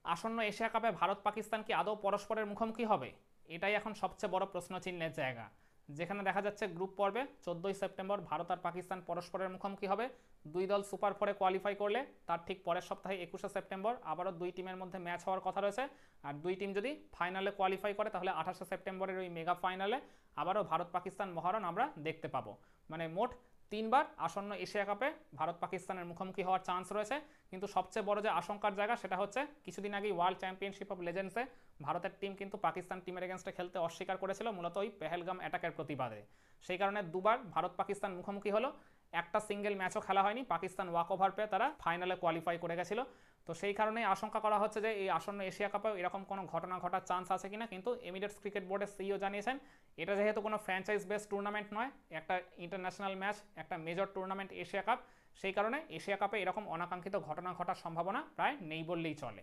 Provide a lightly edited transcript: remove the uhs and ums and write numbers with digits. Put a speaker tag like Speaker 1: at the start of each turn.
Speaker 1: আসন্ন এশিয়া কাপে ভারত পাকিস্তান কি আদৌ পরস্পরের মুখোমুখি হবে? এটাই এখন সবচেয়ে বড় প্রশ্নচিহ্নের জায়গা। যেখানে দেখা যাচ্ছে গ্রুপ পর্বে 14ই সেপ্টেম্বর ভারত আর পাকিস্তান পরস্পরের মুখোমুখি হবে। দুই দল সুপার ফোরে কোয়ালিফাই করলে তার ঠিক পরের সপ্তাহে 21শে সেপ্টেম্বর আবারও দুই টিমের মধ্যে ম্যাচ হওয়ার কথা রয়েছে। আর দুই টিম যদি ফাইনালে কোয়ালিফাই করে তাহলে 28শে সেপ্টেম্বরের ওই মেগা ফাইনালে আবারও ভারত পাকিস্তান মহারণ আমরা দেখতে পাবো। মানে মোট তিনবার আসন্ন এশিয়া কাপে ভারত পাকিস্তানের মুখোমুখি হওয়ার চান্স রয়েছে। কিন্তু সবচেয়ে বড় যে আশঙ্কার জায়গা সেটা হচ্ছে কিছুদিন আগেই ওয়ার্ল্ড চ্যাম্পিয়নশিপ অফ লেজেন্ডসে ভারতের টিম কিন্তু পাকিস্তান টিমের এগেনস্টে খেলতে অস্বীকার করেছিল, মূলত ওই পেহেলগাম অ্যাটাকের প্রতিবাদে। সেই কারণে দুবার ভারত পাকিস্তান মুখোমুখি হলো, একটা সিঙ্গেল ম্যাচও খেলা হয়নি, পাকিস্তান ওয়াক ওভার পেয়ে তারা ফাইনালে কোয়ালিফাই করে গেছিল। তো সেই কারণেই আশঙ্কা করা হচ্ছে যে এই আসন্ন এশিয়া কাপেও এরকম কোনো ঘটনা ঘটার চান্স আছে কিনা। কিন্তু এমিরেটস ক্রিকেট বোর্ডের সিইও জানিয়েছেন এটা যেহেতু কোনো ফ্র্যাঞ্চাইজ বেস টুর্নামেন্ট নয়, একটা ইন্টারন্যাশনাল ম্যাচ, একটা মেজর টুর্নামেন্ট এশিয়া কাপ, সেই কারণে এশিয়া কাপে এরকম অনাকাঙ্ক্ষিত ঘটনা ঘটার সম্ভাবনা প্রায় নেই বললেই চলে।